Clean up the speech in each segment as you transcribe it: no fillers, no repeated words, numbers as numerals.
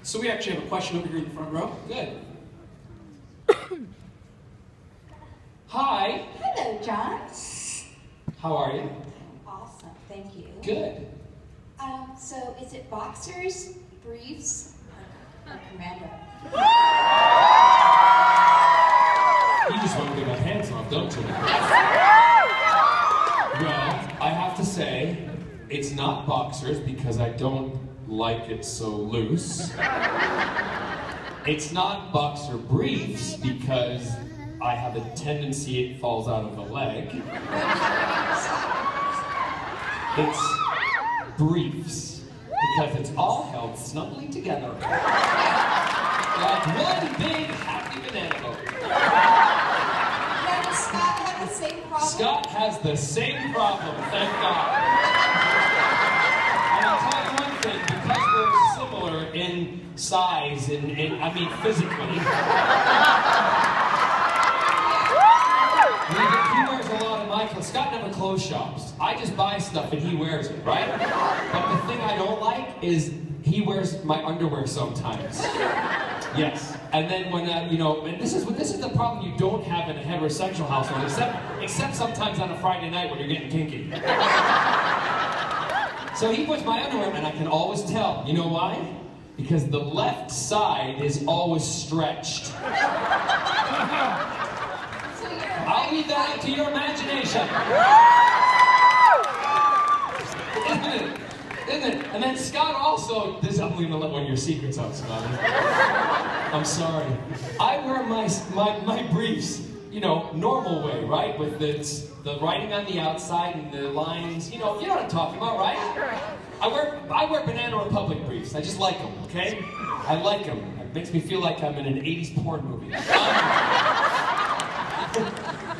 So we actually have a question over here in the front row. Good. Hi. Hello, John. How are you? Awesome, thank you. Good. So is it boxers, briefs, or commando? You just want to get my pants off, don't you? Well, I have to say, it's not boxers because I don't like it so loose. It's not boxer briefs because I have a tendency it falls out of the leg. It's briefs because it's all held snugly together. Like one big happy banana boat. Now, does Scott have the same problem? Scott has the same problem, thank God. And I'll tell you one thing, because we're similar in size, I mean physically, he wears a lot of my clothes. Scott never clothes shops. I just buy stuff and he wears it, right? But the thing I don't like is he wears my underwear sometimes. Yes. And then when, and this is the problem you don't have in a heterosexual household, except sometimes on a Friday night when you're getting kinky. So he puts my underwear and I can always tell. You know why? Because the left side is always stretched. I'll leave that up to your imagination. Isn't it? And then Scott also, I'm going to let one of your secrets out, Scott. I'm sorry. I wear my briefs, normal way, right? With the writing on the outside and the lines, you know what I'm talking about, right? I wear Banana Republic briefs. I just like them, okay? I like them. It makes me feel like I'm in an 80s porn movie.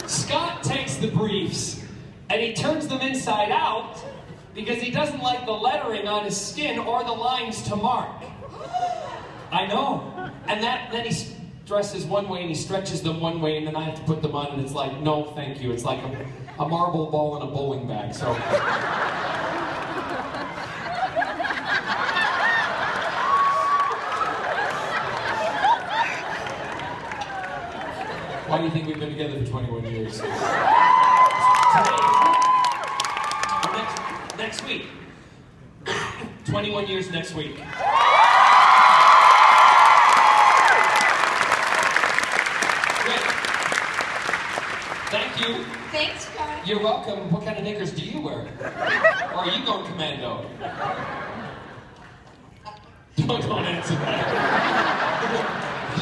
Scott takes the briefs and he turns them inside out because he doesn't like the lettering on his skin or the lines to mark. I know. And then he dresses one way and he stretches them one way and then I have to put them on and it's like, no, thank you. It's like a marble ball in a bowling bag, so. Why do you think we've been together for 21 years? Today, next week. 21 years next week. Great. Thank you. Thanks, Scott. You're welcome. What kind of knickers do you wear? Or are you going commando? Don't answer that.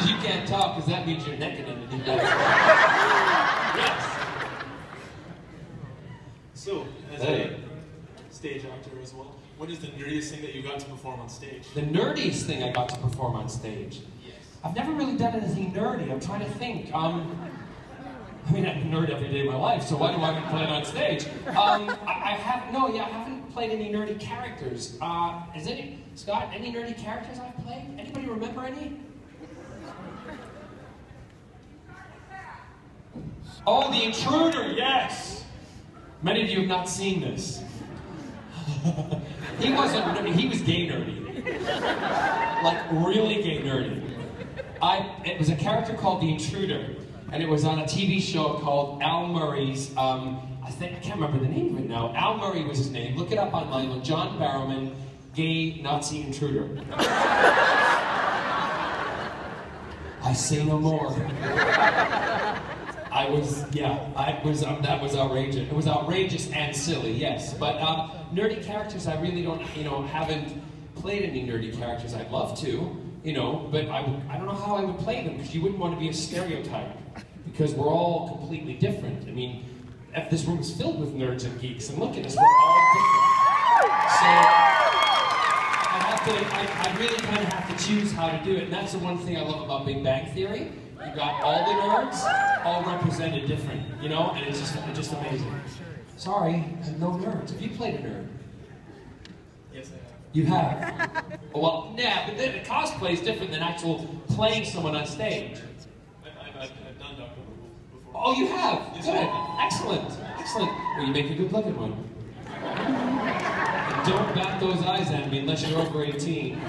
You can't talk because that means you're naked underneath that. Yes. So, as a stage actor as well, what is the nerdiest thing that you got to perform on stage? The nerdiest thing I got to perform on stage? Yes. I've never really done anything nerdy. I'm trying to think. I mean, I'm a nerd every day of my life, so why do I play it on stage? I haven't played any nerdy characters. Scott, any nerdy characters I've played? Anybody remember any? Oh, the Intruder, yes! Many of you have not seen this. He was gay nerdy. Like, really gay nerdy. It was a character called the Intruder, and it was on a TV show called Al Murray's, I can't remember the name of it now. Al Murray was his name. Look it up online. John Barrowman, gay Nazi intruder. I say no more. That was outrageous. It was outrageous and silly, yes. But nerdy characters, I really don't, haven't played any nerdy characters. I'd love to, but I don't know how I would play them because you wouldn't want to be a stereotype because we're all completely different. I mean, if this room is filled with nerds and geeks, and look at us, we're all different. So I really kind of have to choose how to do it, and that's the one thing I love about Big Bang Theory. You got all the nerds, all represented different, and it's just amazing. Sorry, no nerds. Have you played a nerd? Yes, I have. You have? Well, yeah, but then the cosplay is different than actual playing someone on stage. I've done Dr. Who before. Oh, you have? Yes, Good. I have. Excellent. Excellent. Well, you make a good looking one. And don't bat those eyes at me unless you're over 18.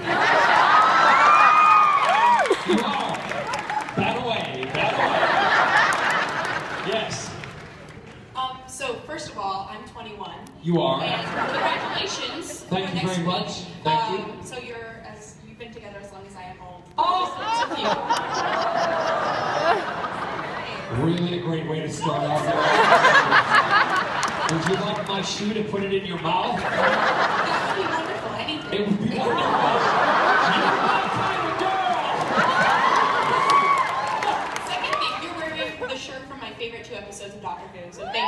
You are. And congratulations. Thank you very much. Thank you. So you've been together as long as I have old. Oh! Just Really a great way to start off. Would you like my shoe to put it in your mouth? That would be wonderful. Anything. It would be wonderful. You're my kind of girl! Second thing, you're wearing the shirt from my favorite 2 episodes of Doctor Who, so thank you.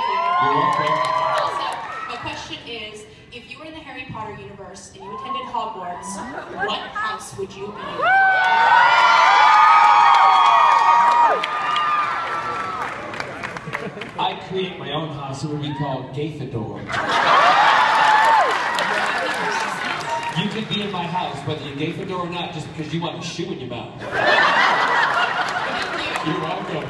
You're welcome. Also, my question is, if you were in the Harry Potter universe and you attended Hogwarts, what house would you be? I'd create my own house. It would be called Gryffindor. You could be in my house, whether you're Gryffindor or not, just because you want a shoe in your mouth. You're welcome.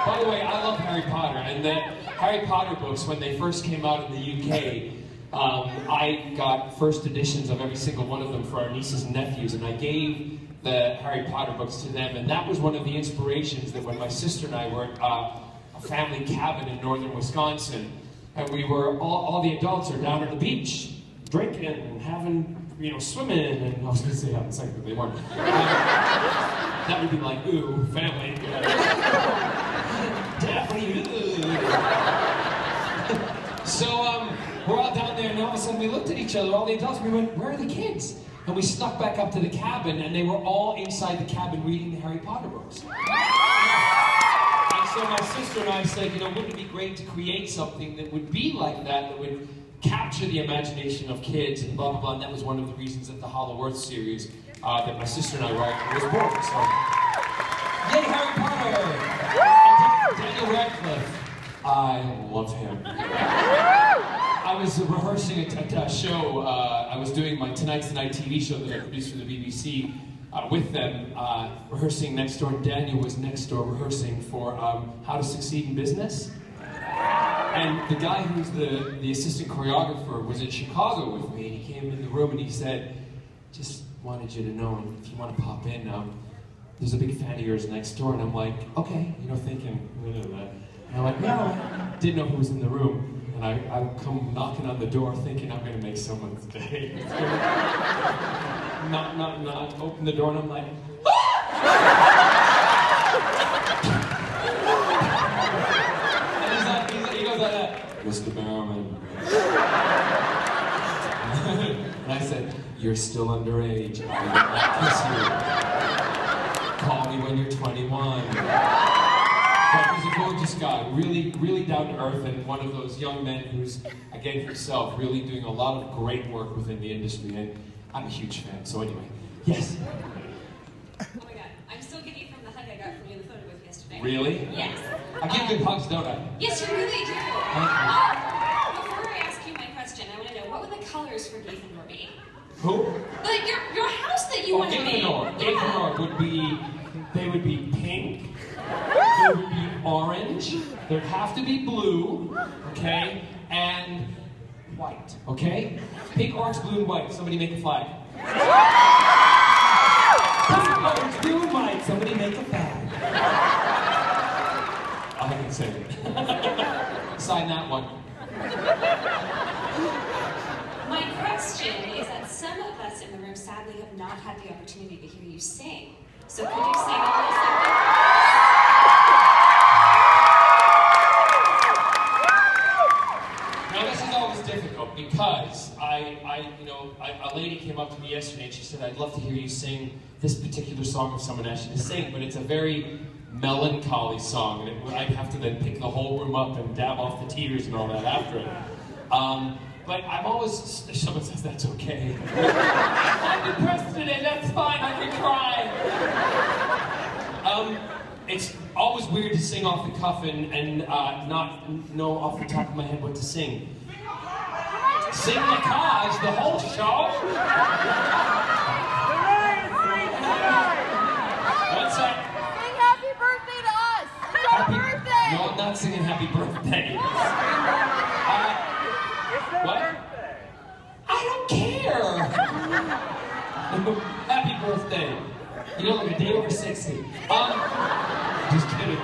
By the way, I love Harry Potter, and the Harry Potter books, when they first came out in the UK, I got first editions of every single one of them for our nieces and nephews, and I gave the Harry Potter books to them, and that was one of the inspirations that when my sister and I were at a family cabin in northern Wisconsin, and we were, all the adults are down at the beach, drinking and having, swimming, and I was going to say having sex, but they weren't. That would be like, ooh, family. Definitely, ooh. So, we're all down there, and all of a sudden we looked at each other, all the adults, and we went, where are the kids? And we snuck back up to the cabin, and they were all inside the cabin reading the Harry Potter books. And so my sister and I said, wouldn't it be great to create something that would be like that would capture the imagination of kids, and blah, blah, blah. And that was one of the reasons that the Hollow Earth series that my sister and I write was born. So, yay, Harry Potter! And Daniel Radcliffe. I love him. I was rehearsing a show. I was doing my Tonight's the Night TV show that I produced for the BBC with them, rehearsing next door. Daniel was next door rehearsing for How to Succeed in Business. And the guy who's the assistant choreographer was in Chicago with me, and he came in the room and he said, just wanted you to know, if you want to pop in, there's a big fan of yours next door. And I'm like, okay, thinking, and I'm like, no, didn't know who was in the room. And I come knocking on the door thinking I'm going to make someone's day. Knock, open the door, and I'm like, and he goes like that, Mr. Barrowman. And I said, you're still underage. I will not kiss you. Call me when you're 21. But he's a gorgeous guy, really, really down to earth, and one of those young men who's, again, himself, really doing a lot of great work within the industry, and I'm a huge fan. So anyway, yes? Oh my God, I'm still giddy from the hug I got from you in the photo booth yesterday. Really? Yes. I give good hugs, don't I? Yes, you really do. Thank you. Before I ask you my question, I want to know, what would the colors for Gryffindor be? Who? Like your house that you want to make. Gryffindor would be, they would be pink, they would be orange, there'd have to be blue, okay, and white, okay? Pink, orange, blue, and white. Somebody make a flag. Pink, orange, blue, and white. Somebody make a flag. I can say it. Sign that one. My question is that some of us in the room sadly have not had the opportunity to hear you sing. So could you sing a little something? Now this is always difficult because a lady came up to me yesterday and she said, I'd love to hear you sing this particular song if someone asked you to sing, but it's a very melancholy song, and I'd have to then pick the whole room up and dab off the tears and all that after it. But I'm always, someone says that's okay. I'm depressed today, that's fine, I can cry. It's always weird to sing off the cuff and not know off the top of my head what to sing. Sing the cause, the whole show? What's that? Sing happy birthday to us! It's our birthday! No, I'm not singing happy birthday. What? I don't care! Happy birthday. You look like a day over 60. Just kidding.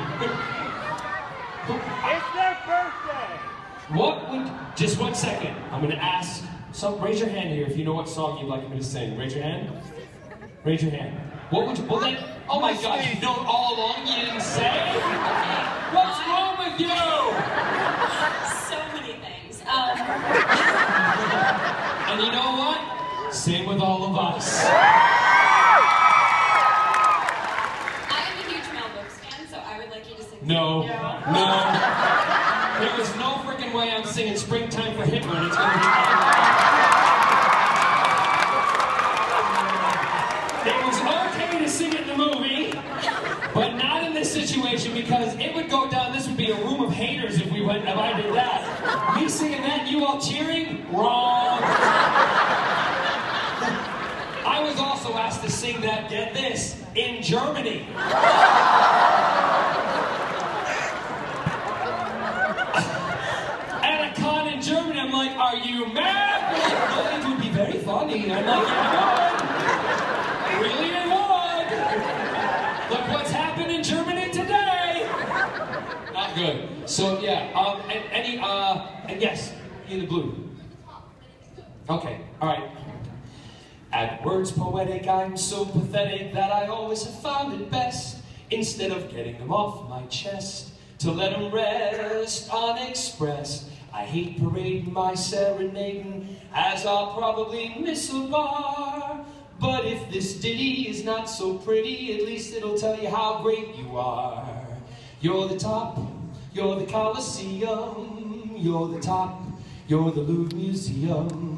It's their birthday! Just 1 second. I'm going to ask. Raise your hand here if you know what song you'd like me to sing. Raise your hand. Raise your hand. What would you? Well then. Oh my God! You know it all along. You didn't say. What's wrong with you? So many things. And you know what? Same with all of us. I am a huge Mel Brooks fan, so I would like you to sing. No. There is no freaking way I'm singing "Springtime for Hitler." It's gonna be. It was okay to sing it in the movie, but not in this situation because it would go down. This would be a room of haters if I did that. Me singing that and you all cheering? Wrong. I was also asked to sing that, get this, in Germany. At a con in Germany, I'm like, are you mad? No, it would be very funny. I'm like, yeah, really it would. Look what's happened in Germany today. Not good. So yeah, and yes, in the blue. Okay, all right. At words poetic, I'm so pathetic that I always have found it best, instead of getting them off my chest, to let them rest unexpressed. I hate parading my serenading, as I'll probably miss a bar. But if this ditty is not so pretty, at least it'll tell you how great you are. You're the top, you're the Colosseum, you're the top, you're the Louvre Museum.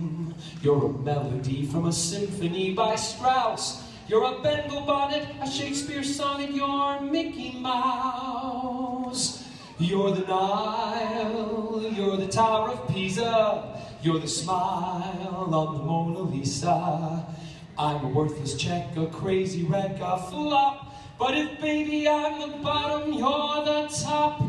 You're a melody from a symphony by Strauss. You're a Bengal bonnet, a Shakespeare sonnet, you're Mickey Mouse. You're the Nile, you're the Tower of Pisa, you're the smile on the Mona Lisa. I'm a worthless check, a crazy wreck, a flop. But if, baby, I'm the bottom, you're the top.